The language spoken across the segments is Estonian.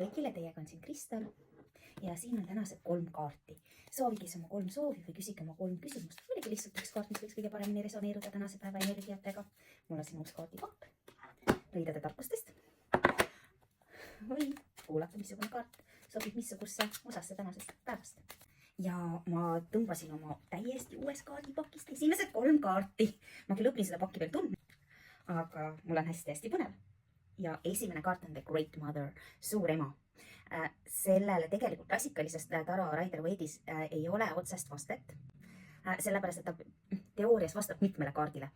kõigile, teiega on siin Kristel ja siin on tänased 3 kaarti. Soovige siis oma 3 soovi või küsige oma 3 küsimust. Oligi lihtsalt üks kaart, mis võiks kõige paremini resoneeruda tänase päeva energiatega. Mul on siin uus kaardipakk rõidade tarkustest. Või kuulata, missugune kaart sobib missugusesse osasse tänasest päevast. Ja ma tõmbasin oma täiesti uues kaardipakist esimesed 3 kaarti. Ma küll õpin seda pakki veel tundma, aga mul on hästi põnev. Ja esimene kaart on The Great Mother, suur ema. Sellele tegelikult klassikalisest Taro Rider-Waite'is ei ole otsest vastet, sellepärast, et ta teoorias vastab mitmele kaardile.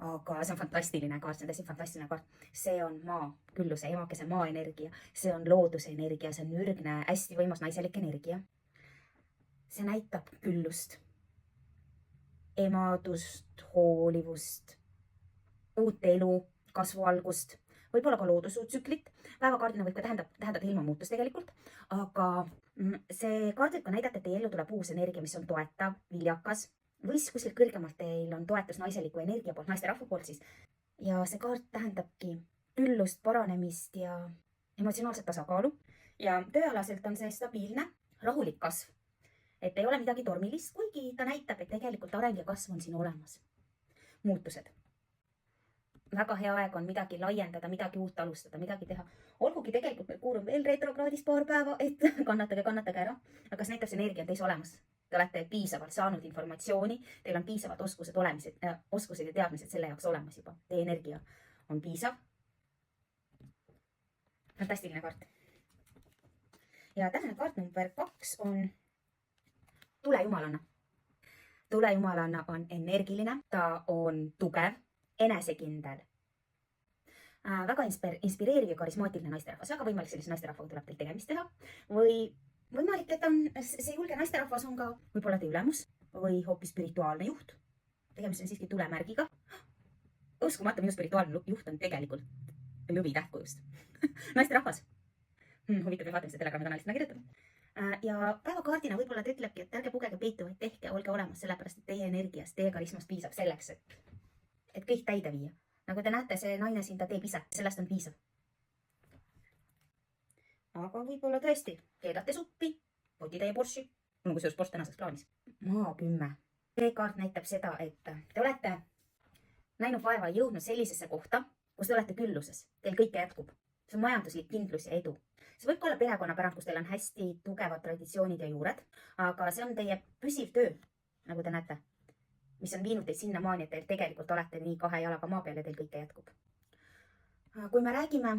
Aga see on fantastiline kaart, see on tõesti fantastiline kaart. See on maa, külluse, emakese maa energia, see on looduse energia, see on ürgne, hästi võimas naiselik energia. See näitab küllust, emadust, hoolivust, uut elu, kasvualgust, võib-olla ka loodustsüklit. Päevakaardina võib ka tähendada ilmamuutus tegelikult, aga see kaart võib ka näidata, et teie ellu tuleb uus energia, mis on toetav, viljakas või siis kuskilt kõrgemalt teil on toetus naiseliku energia poolt, naisterahva poolt siis. Ja see kaart tähendabki küllust, paranemist ja emotsionaalset tasakaalu. Ja tööalaselt on see stabiilne, rahulik kasv. Et ei ole midagi tormilist, kuigi ta näitab, et tegelikult areng ja kasv on siin olemas. Muutused. Väga hea aeg on midagi laiendada, midagi uut alustada, midagi teha. Olgugi tegelikult meil kuulub veel retrokraadis paar päeva, et kannatage ära. Aga see näitab, see energia on teis olemas. Te olete piisavalt saanud informatsiooni, teil on piisavad oskused ja teadmised selle jaoks olemas juba. Teie energia on piisav. Fantastiline kaart. Ja tänane kaart number 2 on tulejumalanna. Tulejumalanna on energiline, ta on tugev, enesekindel, väga inspireeriv ja karismaatiline naisterahvas. Väga võimalik sellise naisterahvaga tuleb teil tegemist teha. Või võimalik, et see julge naisterahvas on ka võib-olla teie ülemus või hoopis spirituaalne juht. Tegemist on siiski tulemärgiga. Uskumata, minu spirituaalne juht on tegelikult lõvitähkujust. Naisterahvas. Huvitav ja vaatame seda Telegrami kanalist kirjutada. Ja päevakaardina võib-olla ta ütlebki, et ärge pugege peitu, vaid tehke, olge olemas, sellepärast, et teie energiast, teie karismast piisab selleks, et kõik täide viia. Nagu te näete, see naine siin ta teeb ise, sellest on piisav. Aga võib-olla tõesti, keedate suppi, potitäie Porsche, mul on kusjuures Porsche tänaseks plaanis. Maa 10. See kaart näitab seda, et te olete näinud vaeva ja jõudnud sellisesse kohta, kus te olete külluses, teil kõike jätkub. See on majanduslik kindlus ja edu. See võib ka olla perekonnapärand, kus teil on hästi tugevad traditsioonid ja juured, aga see on teie püsiv töö, nagu te näete, mis on viinud teid sinnamaani, et teil tegelikult olete nii 2 jalaga maa peal ja teil kõike jätkub. Kui me räägime